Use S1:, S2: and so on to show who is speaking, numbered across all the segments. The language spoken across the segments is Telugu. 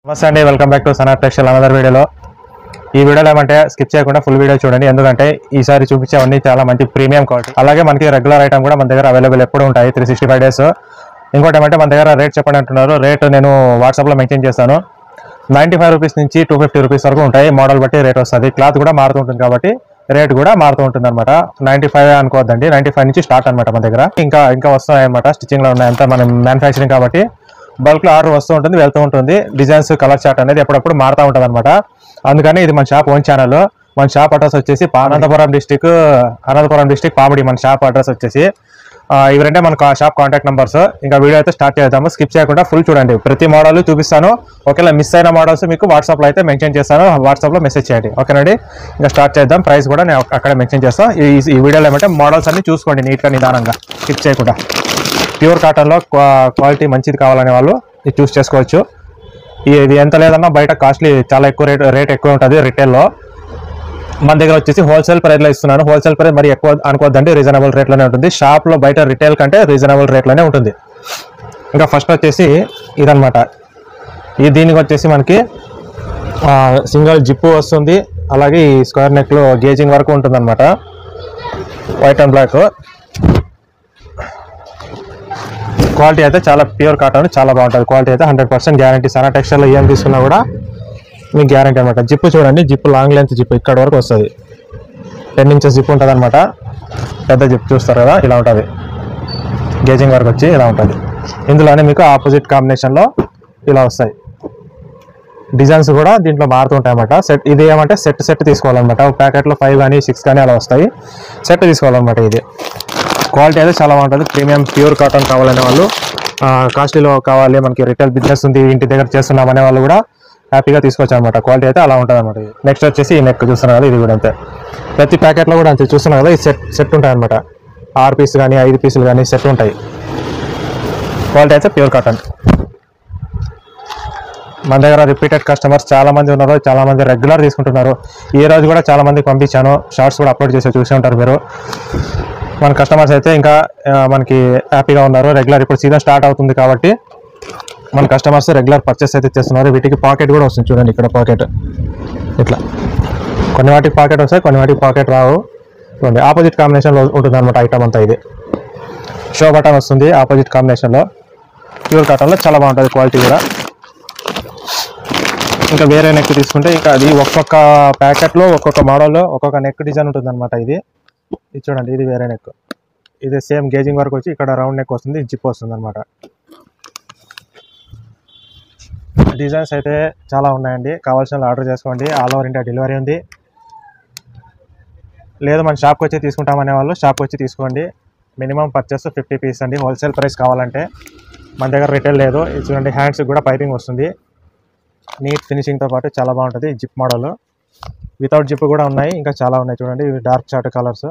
S1: నమస్తే అండి, welcome back to Sana textile another వీడియోలో. ఈ వీడియోలో ఏమంటే స్కిప్ చేయకుండా ఫుల్ వీడియో చూడండి, ఎందుకంటే ఈసారి చూపించేవన్నీ చాలా మంచి ప్రీమియం క్వాలిటీ. అలాగే మనకి రెగ్యులర్ ఐటమ్ కూడా మన దగ్గర అవైలబుల్ ఎప్పుడు ఉంటాయి 365 డేస్. ఇంకోటి ఏమంటే మన దగ్గర రేట్ చెప్పండి అంటున్నారు. రేట్ నేను వాట్సాప్లో మెన్షన్ చేస్తాను. 95 రూపీస్ నుంచి 250 రూపీస్ వరకు ఉంటాయి. మోడల్ బట్టి రేట్ వస్తుంది. క్లాత్ కూడా మారుతూ ఉంటుంది కాబట్టి రేట్ కూడా మారుతూ ఉంటుంది అనమాట. 95 అనుకోవద్దండి, 95 నుంచి స్టార్ట్ అనమాట మన దగ్గర. ఇంకా వస్తాయి అనమాట, స్టిచ్చింగ్లో ఉన్నాయి. అంతా మనం మ్యానుఫ్యాక్చరింగ్ కాబట్టి బల్క్లో ఆర్డర్ వస్తూ ఉంటుంది, వెళ్తూ ఉంటుంది. డిజైన్స్, కలర్ చార్ట్ అనేది ఎప్పుడప్పుడు మారుతూ ఉంటుంది అనమాట. అందుకని ఇది మన షాప్ ఓన్ ఛానల్. మన షాప్ అడ్రస్ వచ్చేసి అనంతపురం డిస్టిక్ పామిడి. మన షాప్ అడ్రస్ వచ్చేసి ఇవి రెండే మన షాప్ కాంటాక్ట్ నెంబర్స్. ఇంకా వీడియో అయితే స్టార్ట్ చేద్దాము. స్కిప్ చేయకుండా ఫుల్ చూడండి, ప్రతి మోడల్ చూపిస్తాను. ఒకవేళ మిస్ అయిన మోడల్స్ మీకు వాట్సాప్లో అయితే మెన్షన్ చేస్తాను, వాట్సాప్లో మెసేజ్ చేయండి. ఓకేనండి, ఇంకా స్టార్ట్ చేద్దాం. ప్రైస్ కూడా నేను అక్కడ మెన్షన్ చేస్తాను. ఈ వీడియోలో ఏమంటే మోడల్స్ అన్ని చూసుకోండి నీట్గా, నిదానంగా, స్కిప్ చేయకుండా. ప్యూర్ కాటన్లో క్వాలిటీ మంచిది కావాలనే వాళ్ళు ఇది చూస్ చేసుకోవచ్చు. ఇది ఎంత లేదన్నా బయట కాస్ట్లీ చాలా ఎక్కువ రేట్ ఎక్కువ ఉంటుంది రిటైల్లో. మన దగ్గర వచ్చేసి హోల్సేల్ ప్రైస్లో ఇస్తున్నాను. హోల్సేల్ ప్రైస్ మరి ఎక్కువ అనుకోవద్దండి, రీజనబుల్ రేట్లోనే ఉంటుంది. షాప్లో బయట రిటైల్ కంటే రీజనబుల్ రేట్లోనే ఉంటుంది. ఇంకా ఫస్ట్ వచ్చేసి ఇదనమాట. దీనికి వచ్చేసి మనకి సింగిల్ జిప్పు వస్తుంది. అలాగే ఈ స్క్వేర్ నెక్లో గేజింగ్ వరకు ఉంటుంది అనమాట. White and black. క్వాలిటీ అయితే చాలా ప్యూర్ కాటన్, చాలా బాగుంటుంది. క్వాలిటీ అయితే 100% గ్యారంటీ. సనా టెక్స్టైల్లో ఏం తీసుకున్నా కూడా మీకు గ్యారంటీ అనమాట. జిప్పు చూడండి, జిప్పు లాంగ్ లెంత్ జిప్పు ఇక్కడ వరకు వస్తుంది. 10 ఇంచెస్ జిప్పు ఉంటుంది అనమాట. పెద్ద జిప్పు చూస్తారు కదా, ఇలా ఉంటుంది. గేజింగ్ వరకు వచ్చి ఇలా ఉంటుంది. ఇందులోనే మీకు ఆపోజిట్ కాంబినేషన్లో ఇలా వస్తాయి. డిజైన్స్ కూడా దీంట్లో మారుతుంటాయి అన్నమాట. సెట్ ఇది ఏమంటే సెట్ తీసుకోవాలన్నమాట. ఒక ప్యాకెట్లో 5 కానీ 6 కానీ అలా వస్తాయి. సెట్ తీసుకోవాలన్నమాట. ఇది క్వాలిటీ అయితే చాలా బాగుంటుంది. ప్రీమియం ప్యూర్ కాటన్ కావాలనే వాళ్ళు, కాస్ట్లీలో కావాలి, మనకి రిటైల్ బిజినెస్ ఉంది, ఇంటి దగ్గర చేస్తున్నాం అనే వాళ్ళు కూడా హ్యాపీగా తీసుకోవచ్చు అనమాట. క్వాలిటీ అయితే అలా ఉంటుంది అనమాట. నెక్స్ట్ వచ్చేసి ఈ నెక్ చూస్తున్నారు కదా, ఇది కూడా అంతే. ప్రతి ప్యాకెట్లో కూడా అంతే చూస్తున్నారు కదా, ఈ సెట్ ఉంటాయి అనమాట. 6 పీస్ కానీ 5 పీసులు కానీ సెట్ ఉంటాయి. క్వాలిటీ అయితే ప్యూర్ కాటన్. మన దగ్గర రిపీటెడ్ కస్టమర్స్ చాలా మంది ఉన్నారు, చాలా మంది రెగ్యులర్ తీసుకుంటున్నారు. ఈ రోజు కూడా చాలా మందికి పంపించాను, షార్ట్స్ కూడా అప్లోడ్ చేసి చూసి ఉంటారు మీరు. మన కస్టమర్స్ అయితే ఇంకా మనకి హ్యాపీగా ఉన్నారు. రెగ్యులర్ ఇప్పుడు సీజన్ స్టార్ట్ అవుతుంది కాబట్టి మన కస్టమర్స్ రెగ్యులర్ పర్చేస్ అయితే చేస్తున్నారు. వీటికి పాకెట్ కూడా వస్తుంది చూడండి, ఇక్కడ పాకెట్ ఇట్లా. కొన్ని వాటికి పాకెట్ వస్తాయి, కొన్ని వాటికి పాకెట్ రావు. చూడండి, ఆపోజిట్ కాంబినేషన్లో ఉంటుంది అనమాట ఐటమ్ అంతా. ఇది షో బటన్ వస్తుంది ఆపోజిట్ కాంబినేషన్లో. ప్యూర్ కాటన్లో చాలా బాగుంటుంది క్వాలిటీ కూడా. ఇంకా వేరే నెక్ తీసుకుంటే ఇంకా అది ఒక్కొక్క ప్యాకెట్లో ఒక్కొక్క మోడల్లో ఒక్కొక్క నెక్ డిజైన్ ఉంటుంది అనమాట. ఇది చూడండి, ఇది వేరే నెక్. ఇది సేమ్ గేజింగ్ వరకు వచ్చి ఇక్కడ రౌండ్ నెక్ వస్తుంది, జిప్ వస్తుంది అనమాట. డిజైన్స్ అయితే చాలా ఉన్నాయండి, కావాల్సిన ఆర్డర్ చేసుకోండి. ఆల్ ఓవర్ ఇండియా డెలివరీ ఉంది. లేదు మన షాప్కి వచ్చి తీసుకుంటామనే వాళ్ళు షాప్కి వచ్చి తీసుకోండి. మినిమం పర్చేస్ 50 పీస్ అండి, హోల్సేల్ ప్రైస్ కావాలంటే. మన దగ్గర రిటైల్ లేదు. ఇది చూడండి, హ్యాండ్స్కి కూడా పైపింగ్ వస్తుంది. నీట్ ఫినిషింగ్తో పాటు చాలా బాగుంటుంది. జిప్ మోడల్ వితౌట్ జిప్ కూడా ఉన్నాయి, ఇంకా చాలా ఉన్నాయి చూడండి. ఇవి డార్క్ చార్ట్ కలర్స్.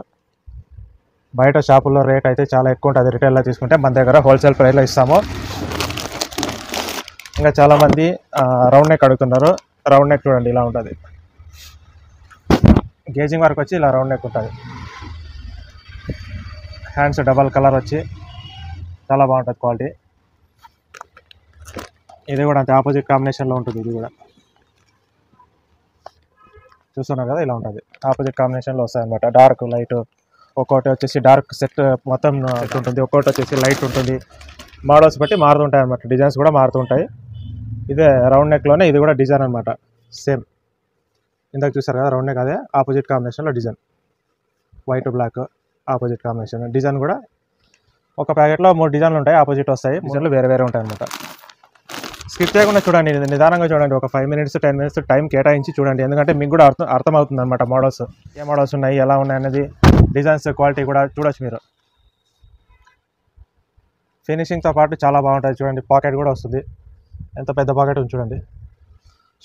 S1: బయట షాపుల్లో రేట్ అయితే చాలా ఎక్కువ ఉంటుంది. రిటైల్లో తీసుకుంటే మన దగ్గర హోల్సేల్ ప్రైస్లో ఇస్తాము. ఇంకా చాలామంది రౌండ్ నెక్ అడుగుతున్నారు. రౌండ్ నెక్ చూడండి, ఇలా ఉంటుంది. గేజింగ్ వరకు వచ్చి ఇలా రౌండ్ నెక్ ఉంటుంది. హ్యాండ్స్ డబల్ కలర్ వచ్చి చాలా బాగుంటుంది క్వాలిటీ. ఇది కూడా అంతే, ఆపోజిట్ కాంబినేషన్లో ఉంటుంది. ఇది కూడా చూస్తున్నారు కదా, ఇలా ఉంటుంది. ఆపోజిట్ కాంబినేషన్లో వస్తాయి అనమాట. Dark, light. ఒక్కొక్కటి వచ్చేసి డార్క్ సెట్ మొత్తం సెట్ ఉంటుంది, ఒక్కొక్కటి వచ్చేసి లైట్ ఉంటుంది. మోడల్స్ బట్టి మారుతుంటాయి అనమాట. డిజైన్స్ కూడా మారుతుంటాయి. ఇదే రౌండ్ నెక్లోనే ఇది కూడా డిజైన్ అనమాట. సేమ్ ఇందాక చూసారు కదా రౌండ్ నెక్, అదే ఆపోజిట్ కాంబినేషన్లో design. White black opposite combination. Design కూడా ఒక ప్యాకెట్లో 3 డిజైన్లు ఉంటాయి, ఆపోజిట్ వస్తాయి. డిజైన్లు వేరే వేరే ఉంటాయి అనమాట. స్కిప్ చేయకుండా చూడండి, నిదానంగా చూడండి. ఒక 5 మినిట్స్ 10 మినిట్స్ టైం కేటాయించి చూడండి, ఎందుకంటే మీకు కూడా అర్థమవుతుంది అనమాట. మోడల్స్ ఏ మోడల్స్ ఉన్నాయి, ఎలా ఉన్నాయి అనేది, డిజైన్స్ క్వాలిటీ కూడా చూడొచ్చు మీరు. ఫినిషింగ్తో పాటు చాలా బాగుంటుంది చూడండి. పాకెట్ కూడా వస్తుంది, ఎంత పెద్ద పాకెట్ ఉంది చూడండి.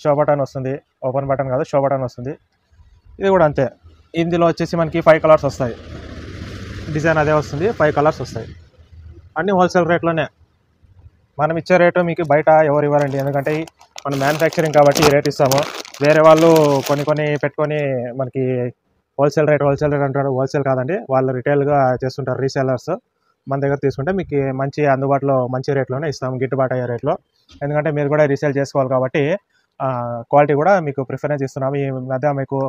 S1: షో బటన్ వస్తుంది, ఓపెన్ బటన్ కాదు, షో బటన్ వస్తుంది. ఇది కూడా అంతే. ఇందులో వచ్చేసి మనకి 5 కలర్స్ వస్తాయి. డిజైన్ అదే వస్తుంది, 5 కలర్స్ వస్తాయి. అన్నీ హోల్సేల్ రేట్లోనే. మనం ఇచ్చే రేటు మీకు బయట ఎవరు ఇవ్వరండి, ఎందుకంటే మనం మ్యానుఫ్యాక్చరింగ్ కాబట్టి ఈ రేట్ ఇస్తాము. వేరే వాళ్ళు కొన్ని పెట్టుకొని మనకి హోల్సేల్ రేట్ అంటారు. హోల్సేల్ కాదండి, వాళ్ళు రిటైల్గా చేస్తుంటారు, రీసేలర్స్. మన దగ్గర తీసుకుంటే మీకు మంచి అందుబాటులో మంచి రేట్లోనే ఇస్తాం, గిట్టుబాటు అయ్యే రేట్లో. ఎందుకంటే మీరు కూడా రీసేల్ చేసుకోవాలి కాబట్టి క్వాలిటీ కూడా మీకు ప్రిఫరెన్స్ ఇస్తున్నాము. ఈ మధ్య మీకు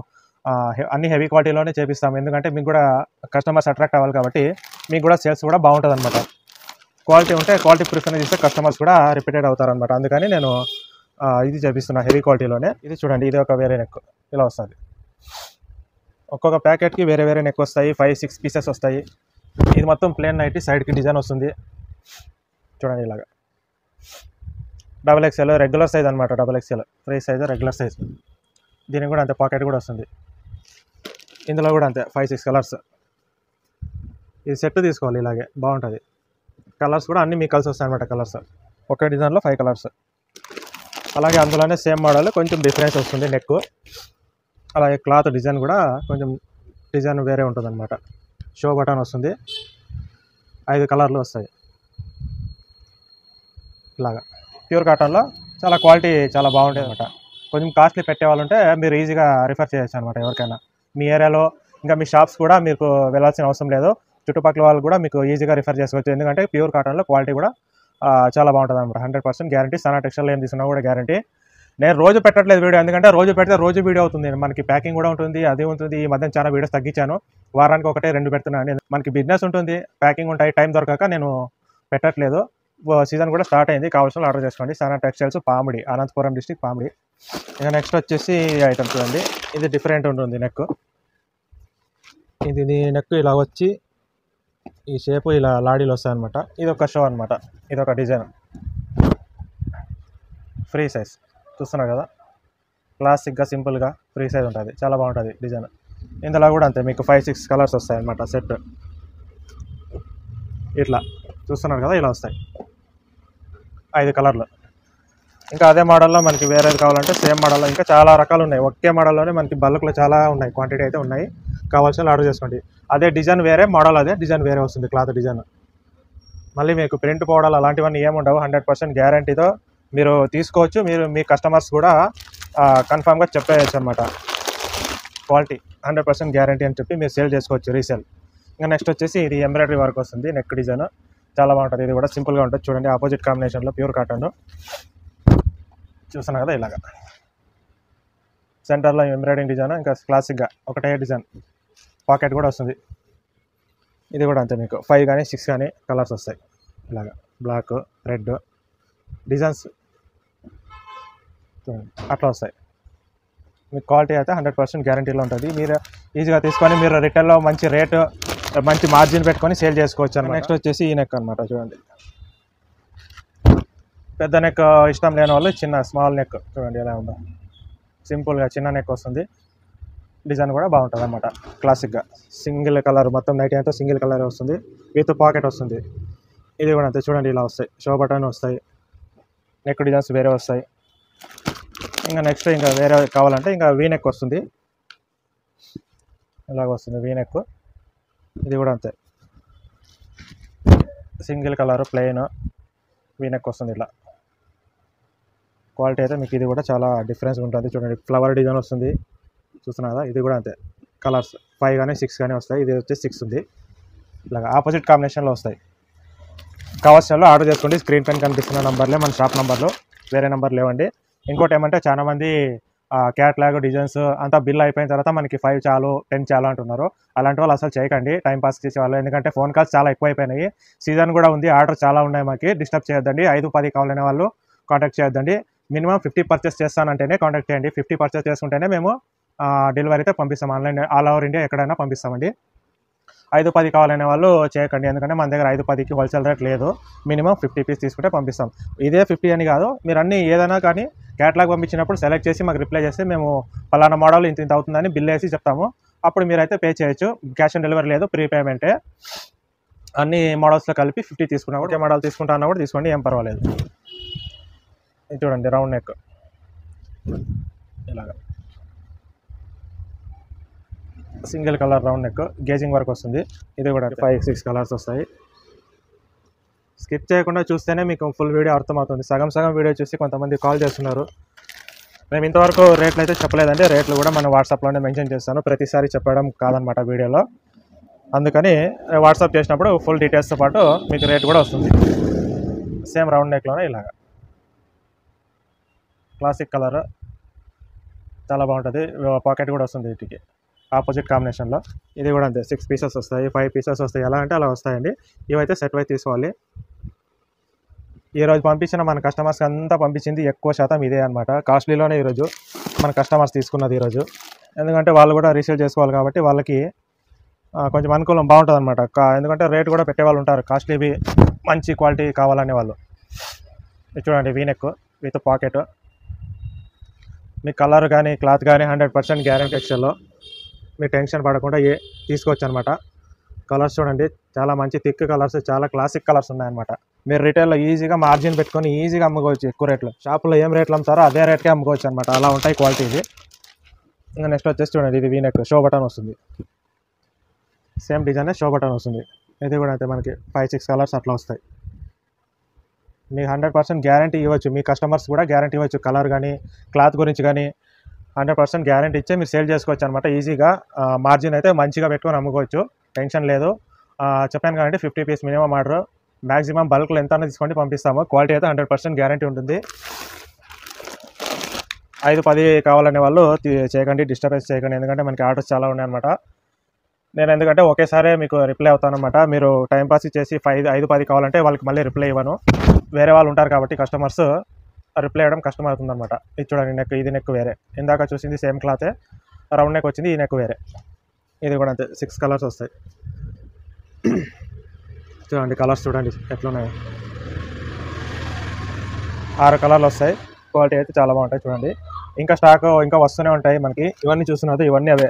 S1: అన్ని హెవీ క్వాలిటీలోనే చేపిస్తాము, ఎందుకంటే మీకు కూడా కస్టమర్స్ అట్రాక్ట్ అవ్వాలి కాబట్టి మీకు కూడా సేల్స్ కూడా బాగుంటుంది అనమాట. క్వాలిటీ ఉంటే క్వాలిటీ ప్రిఫరెన్స్ ఇస్తే కస్టమర్స్ కూడా రిపీటెడ్ అవుతారనమాట. అందుకని నేను ఇది చేపిస్తున్నా హెవీ క్వాలిటీలోనే. ఇది చూడండి, ఇది ఒక వేరే నెక్ ఇలా వస్తుంది. ఒక్కొక్క ప్యాకెట్కి వేరే వేరే నెక్ వస్తాయి, 5-6 పీసెస్ వస్తాయి. ఇది మొత్తం ప్లేన్ నైటీ, సైడ్కి డిజైన్ వస్తుంది చూడండి ఇలాగా. XXL రెగ్యులర్ సైజ్ అనమాట, XXL free size regular size. దీనికి కూడా అంతే, పాకెట్ కూడా వస్తుంది. ఇందులో కూడా అంతే 5-6 కలర్స్. ఇది సెట్ తీసుకోవాలి, ఇలాగే బాగుంటుంది. కలర్స్ కూడా అన్నీ మీకు కలిసి వస్తాయి అనమాట. కలర్స్ ఒకే డిజైన్లో 5 కలర్స్. అలాగే అందులోనే సేమ్ మోడల్ కొంచెం డిఫరెన్స్ వస్తుంది నెక్. అలాగే క్లాత్ డిజైన్ కూడా కొంచెం డిజైన్ వేరే ఉంటుంది అనమాట. షో బటన్ వస్తుంది, 5 కలర్లు వస్తాయి ఇలాగా. ప్యూర్ కాటన్లో చాలా క్వాలిటీ చాలా బాగుంటుంది అనమాట. కొంచెం కాస్ట్లీ పెట్టేవాళ్ళు ఉంటే మీరు ఈజీగా రిఫర్ చేయొచ్చు అనమాట ఎవరికైనా. మీ ఏరియాలో ఇంకా మీ షాప్స్ కూడా మీకు వెళ్ళాల్సిన అవసరం లేదు, చుట్టుపక్కల వాళ్ళు కూడా మీకు ఈజీగా రిఫర్ చేసుకోవచ్చు. ఎందుకంటే ప్యూర్ కాటన్లో క్వాలిటీ కూడా చాలా బాగుంటుంది అనమాట. 100% గ్యారంటీ. సనా టెక్స్టైల్ ఏం తీసుకున్నా కూడా గ్యారంటీ. నేను రోజు పెట్టట్లేదు వీడియో, ఎందుకంటే రోజు పెడితే రోజు వీడియో అవుతుంది, మనకి ప్యాకింగ్ కూడా ఉంటుంది, అది ఉంటుంది. ఈ మధ్యన చాలా వీడియోస్ తగ్గించాను, వారానికి 1-2 పెడుతున్నాను. మనకి బిజినెస్ ఉంటుంది, ప్యాకింగ్ ఉంటాయి, టైం దొరకక నేను పెట్టట్లేదు. సీజన్ కూడా స్టార్ట్ అయింది, కావాల్సిన ఆర్డర్ చేసుకోండి. Sana textiles, Pamidi, Anantapur district, Pamidi. ఇంకా నెక్స్ట్ వచ్చేసి ఐటమ్ చూడండి, ఇది డిఫరెంట్ ఉంటుంది నెక్. ఇది నెక్ ఇలా వచ్చి ఈ షేపు ఇలా లాడీలు వస్తాయి అనమాట. ఇది ఒక షో అనమాట, ఇది ఒక డిజైన్, ఫ్రీ సైజ్ చూస్తున్నారు కదా. క్లాసిక్గా సింపుల్గా ఫ్రీ సైజ్ ఉంటుంది, చాలా బాగుంటుంది డిజైన్. ఇందులో కూడా అంతే మీకు 5-6 కలర్స్ వస్తాయి అనమాట సెట్. ఇట్లా చూస్తున్నారు కదా, ఇలా వస్తాయి 5 కలర్లు. ఇంకా అదే మోడల్లో మనకి వేరేది కావాలంటే సేమ్ మోడల్లో ఇంకా చాలా రకాలు ఉన్నాయి. ఒకే మోడల్లోనే మనకి బల్క్లో చాలా ఉన్నాయి, క్వాంటిటీ అయితే ఉన్నాయి. కావాల్సిన ఆర్డర్ చేసుకోండి. అదే డిజైన్ వేరే, మోడల్ అదే, డిజైన్ వేరే వస్తుంది, క్లాత్ డిజైన్. మళ్ళీ మీకు ప్రింట్ పోవడాలు అలాంటివన్నీ ఏముండవు, 100% గ్యారంటీతో మీరు తీసుకోవచ్చు. మీరు మీ కస్టమర్స్ కూడా కన్ఫామ్గా చెప్పేయచ్చు అనమాట. క్వాలిటీ 100% గ్యారంటీ అని చెప్పి మీరు సేల్ చేసుకోవచ్చు, రీసేల్. ఇంకా నెక్స్ట్ వచ్చేసి ఇది ఎంబ్రాయిడరీ వర్క్ వస్తుంది, నెక్ డిజైన్ చాలా బాగుంటుంది. ఇది కూడా సింపుల్గా ఉంటుంది చూడండి, ఆపోజిట్ కాంబినేషన్లో ప్యూర్ కాటన్ చూస్తున్నా కదా. ఇలాగా సెంటర్లో ఎంబ్రాయిడరింగ్ డిజైన్, ఇంకా క్లాసిక్గా ఒకటే డిజైన్, పాకెట్ కూడా వస్తుంది. ఇది కూడా అంతే, మీకు 5 కానీ 6 కానీ కలర్స్ వస్తాయి. ఇలాగా బ్లాక్, రెడ్ డిజైన్స్ అట్లా వస్తాయి. మీకు క్వాలిటీ అయితే 100% గ్యారంటీలో ఉంటుంది. మీరు ఈజీగా తీసుకొని మీరు రిటైల్లో మంచి రేటు, మంచి మార్జిన్ పెట్టుకొని సేల్ చేసుకోవచ్చు అన్నమాట. నెక్స్ట్ వచ్చేసి ఈ నెక్ అనమాట చూడండి. పెద్ద నెక్ ఇష్టం లేని వాళ్ళు చిన్న స్మాల్ నెక్ చూడండి ఎలా ఉందో, సింపుల్గా చిన్న నెక్ వస్తుంది. డిజైన్ కూడా బాగుంటుంది అన్నమాట, క్లాసిక్గా సింగిల్ కలర్, మొత్తం నైట్ అంతా సింగిల్ కలర్ వస్తుంది, విత్ పాకెట్ వస్తుంది. ఇది కూడా అంతే చూడండి, ఇలా వస్తాయి, షో బటన్ వస్తాయి, నెక్ డిజైన్స్ వేరే వస్తాయి. ఇంకా నెక్స్ట్ ఇంకా వేరే కావాలంటే ఇంకా వీ నెక్ వస్తుంది, ఇలాగ వస్తుంది వీ నెక్. ఇది కూడా అంతే, single colour plain V neck వస్తుంది. ఇలా క్వాలిటీ అయితే మీకు ఇది కూడా చాలా డిఫరెన్స్ ఉంటుంది చూడండి. ఫ్లవర్ డిజైన్ వస్తుంది చూస్తున్నా కదా. ఇది కూడా అంతే, కలర్స్ 5 కానీ 6 కానీ వస్తాయి. ఇది వచ్చేసి 6 ఉంది. ఇలాగ ఆపోజిట్ కాంబినేషన్లో వస్తాయి. కావాల్సిన ఆర్డర్ చేసుకోండి. స్క్రీన్ పైన కనిపిస్తున్న నంబర్లే మన షాప్ నంబర్లు, వేరే నెంబర్ లేవండి. ఇంకోటి ఏమంటే చాలామంది క్యాట్లాగ్ డిజైన్స్ అంతా బిల్ అయిపోయిన తర్వాత మనకి 5 చాలు 10 చాలు అంటున్నారు. అలాంటి వాళ్ళు అసలు చేయకండి, టైంపాస్ చేసేవాళ్ళు. ఎందుకంటే ఫోన్ కాల్స్ చాలా ఎక్కువ అయిపోయినాయి, సీజన్ కూడా ఉంది, ఆర్డర్ చాలా ఉన్నాయి, మాకు డిస్టర్బ్ చేయొద్దండి. 5-10 కావాలనే వాళ్ళు కాంటాక్ట్ చేయొద్దండి. మినిమం 50 పర్చేస్ చేస్తానంటేనే కాంటాక్ట్ చేయండి. 50 పర్చేస్ చేసుకుంటేనే మేము డెలివరీ అయితే పంపిస్తాం, ఆన్లైన్ ఆల్ ఓవర్ ఇండియా ఎక్కడైనా పంపిస్తామండి. 5-10 కావాలనే వాళ్ళు చేయకండి, ఎందుకంటే మన దగ్గర 5-10కి హోల్సేల్ రేట్ లేదు. మినిమం 50 పీస్ తీసుకుంటే పంపిస్తాం. ఇదే 50 అని కాదు, మీరు అన్నీ ఏదైనా కానీ క్యాటలాగ్ పంపించినప్పుడు సెలెక్ట్ చేసి మాకు రిప్లై చేస్తే మేము పలానా మోడల్ ఇంత అవుతుందని బిల్ వేసి చెప్తాము. అప్పుడు మీరైతే పే చేయొచ్చు. క్యాష్ ఆన్ డెలివరీ లేదు, ప్రీ పేమెంటే. అన్ని మోడల్స్లో కలిపి 50 తీసుకున్నా కూడా, ఏ మోడల్ తీసుకుంటా అన్నా కూడా తీసుకోండి, ఏం పర్వాలేదు. ఇది చూడండి, రౌండ్ నెక్ ఇలాగా single colour round neck, gauging work వస్తుంది. ఇది కూడా 5-6 కలర్స్ వస్తాయి. స్కిప్ చేయకుండా చూస్తేనే మీకు ఫుల్ వీడియో అర్థమవుతుంది. సగం వీడియో చూసి కొంతమంది కాల్ చేస్తున్నారు. మేము ఇంతవరకు రేట్లు అయితే చెప్పలేదండి, రేట్లు కూడా మన వాట్సాప్లోనే మెన్షన్ చేస్తాను, ప్రతిసారి చెప్పడం కాదనమాట వీడియోలో. అందుకని వాట్సాప్ చేసినప్పుడు ఫుల్ డీటెయిల్స్తో పాటు మీకు రేట్ కూడా వస్తుంది. సేమ్ రౌండ్ నెక్లోనే ఇలాగా క్లాసిక్ కలర్ చాలా బాగుంటుంది. పాకెట్ కూడా వస్తుంది వీటికి ఆపోజిట్ కాంబినేషన్లో. ఇది కూడా అంతే 6 పీసెస్ వస్తాయి, 5 పీసెస్ వస్తాయి, ఎలా అంటే అలా వస్తాయండి. ఇవైతే సెట్ వైజ్ తీసుకోవాలి. ఈరోజు పంపించిన మన కస్టమర్స్కి అంతా పంపించింది ఎక్కువ శాతం ఇదే అనమాట. కాస్ట్లీలోనే ఈరోజు మన కస్టమర్స్ తీసుకున్నది ఈరోజు. ఎందుకంటే వాళ్ళు కూడా రీసేల్ చేసుకోవాలి కాబట్టి వాళ్ళకి కొంచెం అనుకూలం బాగుంటుంది అనమాట. ఎందుకంటే రేట్ కూడా పెట్టేవాళ్ళు ఉంటారు, కాస్ట్లీవి మంచి క్వాలిటీ కావాలనే వాళ్ళు. చూడండి V-neck with pocket, me colour కానీ క్లాత్ కానీ 100% గ్యారెంటీ టెక్స్చర్లో. మీ టెన్షన్ పడకుండా తీసుకోవచ్చు అనమాట. కలర్స్ చూడండి చాలా మంచి థిక్ కలర్స్, చాలా క్లాసిక్ కలర్స్ ఉన్నాయన్నమాట. మీరు రిటైల్లో ఈజీగా మార్జిన్ పెట్టుకొని ఈజీగా అమ్ముకోవచ్చు. ఎక్కువ రేట్లు షాపులో ఏం రేట్లు అమ్ముతారో అదే రేట్కే అమ్ముకోవచ్చు అనమాట. అలా ఉంటాయి క్వాలిటీ ఇది. ఇంకా నెక్స్ట్ వచ్చేసి చూడండి, ఇది వీనెక్ షో బటన్ వస్తుంది. సేమ్ డిజైన్ షో బటన్ వస్తుంది. ఇది కూడా అయితే మనకి 5-6 కలర్స్ అట్లా వస్తాయి. మీకు 100% గ్యారంటీ ఇవ్వచ్చు. మీ కస్టమర్స్ కూడా గ్యారంటీ ఇవ్వచ్చు. కలర్ కానీ క్లాత్ గురించి కానీ 100% గ్యారంటీ ఇచ్చే మీరు సేల్ చేసుకోవచ్చు అనమాట. ఈజీగా మార్జిన్ అయితే మంచిగా పెట్టుకొని అమ్ముకోవచ్చు, టెన్షన్ లేదు. చెప్పాను కాబట్టి 50 పీస్ మినిమం ఆర్డర్. మ్యాక్సిమం బల్క్లో ఎంత తీసుకోండి పంపిస్తాము. క్వాలిటీ అయితే 100% గ్యారంటీ ఉంటుంది. 5-10 కావాలనే వాళ్ళు చేయకండి, డిస్టర్బెన్స్ చేయకండి. ఎందుకంటే మనకి ఆర్డర్స్ చాలా ఉన్నాయన్నమాట. నేను ఎందుకంటే ఒకేసారి మీకు రిప్లై అవుతానమాట. మీరు టైంపాస్ చేసి 5-10 కావాలంటే వాళ్ళకి మళ్ళీ రిప్లై ఇవ్వను. వేరే వాళ్ళు ఉంటారు కాబట్టి కస్టమర్స్ రిప్లై ఇవ్వడం కష్టం అవుతుందన్నమాట. ఇది చూడండి నెక్, ఇది నెక్ వేరే. ఇందాక చూసింది సేమ్ క్లాతే, రౌండ్ నెక్ వచ్చింది, ఈ నెక్ వేరే. ఇది కూడా అంతే 6 కలర్స్ వస్తాయి. చూడండి కలర్స్ చూడండి ఎట్లున్నాయి, 6 కలర్లు వస్తాయి. క్వాలిటీ అయితే చాలా బాగుంటాయి. చూడండి ఇంకా స్టాక్ ఇంకా వస్తూనే ఉంటాయి మనకి. ఇవన్నీ చూస్తున్నది ఇవన్నీ అవే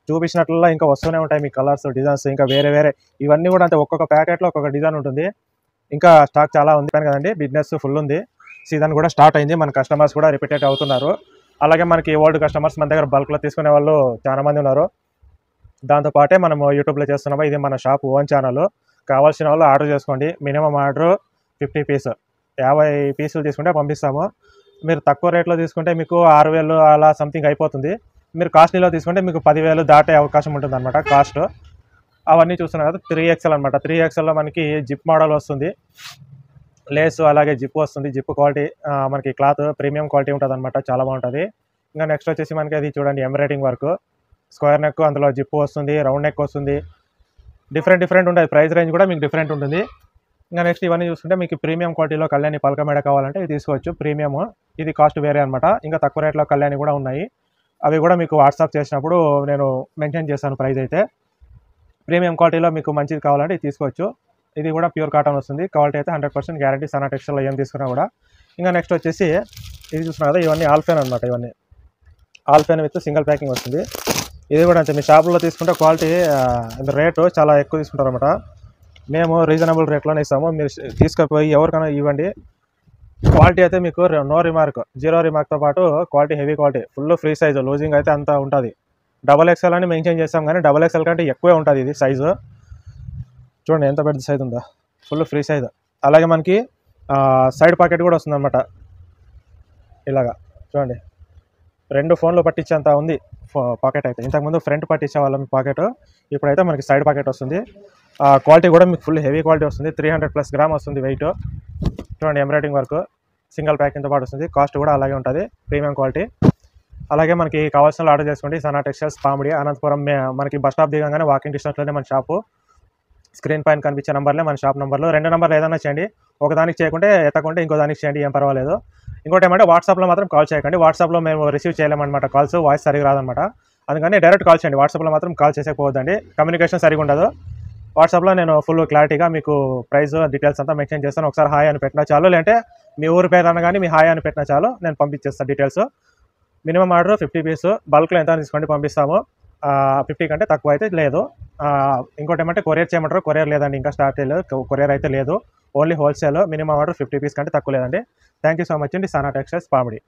S1: చూపించినట్లలో ఇంకా వస్తూనే ఉంటాయి మీ కలర్స్, డిజైన్స్ ఇంకా వేరే వేరే. ఇవన్నీ కూడా అంతే ఒక్కొక్క ప్యాకెట్లో ఒక్కొక్క డిజైన్ ఉంటుంది. ఇంకా స్టాక్ చాలా ఉంది కదండి. బిజినెస్ ఫుల్ ఉంది. సీజన్ కూడా స్టార్ట్ అయింది. మన కస్టమర్స్ కూడా రిపీటెడ్ అవుతున్నారు. అలాగే మనకి ఓల్డ్ కస్టమర్స్ మన దగ్గర బల్క్లో తీసుకునే వాళ్ళు చాలా మంది ఉన్నారు. దాంతోపాటే మనం యూట్యూబ్లో చేస్తున్నాము. ఇది మన షాప్ ఓన్ ఛానల్. కావాల్సిన వాళ్ళు ఆర్డర్ చేసుకోండి. మినిమం ఆర్డర్ 50 పీస్, 50 పీసులు తీసుకుంటే పంపిస్తాము. మీరు తక్కువ రేట్లో తీసుకుంటే మీకు 6,000 అలా సంథింగ్ అయిపోతుంది. మీరు కాస్ట్లీలో తీసుకుంటే మీకు 10,000 దాటే అవకాశం ఉంటుంది అనమాట కాస్ట్. అవన్నీ చూస్తున్నారు కదా 3XL అనమాట. 3XLలో మనకి జిప్ మోడల్ వస్తుంది, లేస్ అలాగే జిప్ వస్తుంది. జిప్ క్వాలిటీ మనకి క్లాత్ ప్రీమియం క్వాలిటీ ఉంటుంది అనమాట, చాలా బాగుంటుంది. ఇంకా నెక్స్ట్ వచ్చేసి మనకి అది చూడండి ఎంబ్రాయిడింగ్ వర్క్, స్క్వేర్ నెక్, అందులో జిప్ వస్తుంది, రౌండ్ నెక్ వస్తుంది. డిఫరెంట్ ఉంటుంది. ప్రైస్ రేంజ్ కూడా మీకు డిఫరెంట్ ఉంటుంది. ఇంకా నెక్స్ట్ ఇవన్నీ చూసుకుంటే మీకు ప్రీమియం క్వాలిటీలో కళ్యాణి పలక మేడ కావాలంటే ఇది తీసుకోవచ్చు. ప్రీమియం ఇది కాస్ట్ వేరే అనమాట. ఇంకా తక్కువ రేట్లో కళ్యాణి కూడా ఉన్నాయి. అవి కూడా మీకు వాట్సాప్ చేసినప్పుడు నేను మెన్షన్ చేస్తాను ప్రైస్ అయితే. ప్రీమియం క్వాలిటీలో మీకు మంచిది కావాలంటే ఇది తీసుకోవచ్చు. ఇది కూడా ప్యూర్ కాటన్ వస్తుంది. క్వాలిటీ అయితే 100% గ్యారంటీ. సనా టెక్స్టైల్లో ఏం తీసుకున్నా కూడా. ఇంకా నెక్స్ట్ వచ్చేసి ఇది చూస్తున్నా కదా, ఇవన్నీ ఆల్ఫెన్ అనమాట. ఇవన్నీ ఆల్ఫెన్ విత్ సింగిల్ ప్యాకింగ్ వస్తుంది. ఇది కూడా అంతే. మీ షాపులో తీసుకుంటే క్వాలిటీ రేటు చాలా ఎక్కువ తీసుకుంటారు అనమాట. మేము రీజనబుల్ రేట్లోనే ఇస్తాము. మీరు తీసుకుపోయి ఎవరికైనా ఇవ్వండి. క్వాలిటీ అయితే మీకు నో రిమార్క్, 0 రిమార్క్తో పాటు quality heavy quality, full free size. Losing అయితే అంతా ఉంటుంది. XXL అని మెన్షన్ చేస్తాం కానీ XXL కంటే ఎక్కువే ఉంటుంది ఇది సైజు. చూడండి ఎంత పెద్ద సైజు ఉందో, ఫుల్ ఫ్రీ సైజు. అలాగే మనకి సైడ్ పాకెట్ కూడా వస్తుంది అనమాట. ఇలాగా చూడండి 2 ఫోన్లు పట్టించేంత ఉంది పాకెట్ అయితే. ఇంతకుముందు ఫ్రంట్ పట్టించే వాళ్ళం పాకెట్, ఇప్పుడైతే మనకి సైడ్ పాకెట్ వస్తుంది. క్వాలిటీ కూడా మీకు ఫుల్ హెవీ క్వాలిటీ వస్తుంది. 300+ గ్రామ్ వస్తుంది వెయిట్. చూడండి ఎంబ్రాయిడింగ్ వర్క్, సింగిల్ ప్యాకింగ్తో పాటు వస్తుంది. కాస్ట్ కూడా అలాగే ఉంటుంది, ప్రీమియం క్వాలిటీ. అలాగే మనకి కావాల్సిన ఆర్డర్ చేసుకోండి. సనా టెక్స్టైల్స్ పామిడి, అనంతపురం. మనకి బస్ స్టాప్ దిగంగానే వాకింగ్ డిస్టెన్స్లోనే మన షాపు. స్క్రీన్ పైన కనిపించే నెంబర్లే మన షాప్ నెంబర్లు. 2 నెంబర్లు ఏదైనా చేయండి. ఒకదానికి చేయకుంటే ఎత్తకుంటే ఇంకో దానికి చేయండి, ఏం పర్వాలేదు. ఇంకోటి ఏమంటే వాట్సాప్లో మాత్రం కాల్ చేయకండి. వాట్సాప్లో మేము రిసీవ్ చేయలేమన్నమాట కాల్స్, వాయిస్ సరిగా రాదనమాట. అందుకని డైరెక్ట్ కాల్ చేయండి. వాట్సాప్లో మాత్రం కాల్ చేసేకపోవద్దండి, కమ్యూనికేషన్ సరిగా ఉండదు. వాట్సాప్లో నేను ఫుల్ క్లారిటీగా మీకు ప్రైస్ డీటెయిల్స్ అంతా మెన్షన్ చేస్తాను. ఒకసారి హాయ్ అని పెట్టినా చాలు, లేదంటే మీ ఊరి పేరు అనగానే మీ హాయ్ అని పెట్టినా చాలు, నేను పంపించేస్తాను డీటెయిల్స్. మినిమం ఆర్డర్ 50 పీస్, బల్క్లో ఎంత తీసుకోండి పంపిస్తాము. 50 కంటే తక్కువ అయితే లేదు. ఇంకోటి ఏమంటే కొరియర్ చేయమంటారు, కొరియర్ లేదండి, ఇంకా స్టార్ట్ చేయలేదు. కొరియర్ అయితే లేదు, only wholesale. Minimum order 50 piece కంటే తక్కువ లేదండి. థ్యాంక్ యూ సో మచ్ అండి. సనా టెక్స్టైల్స్ పామిడి.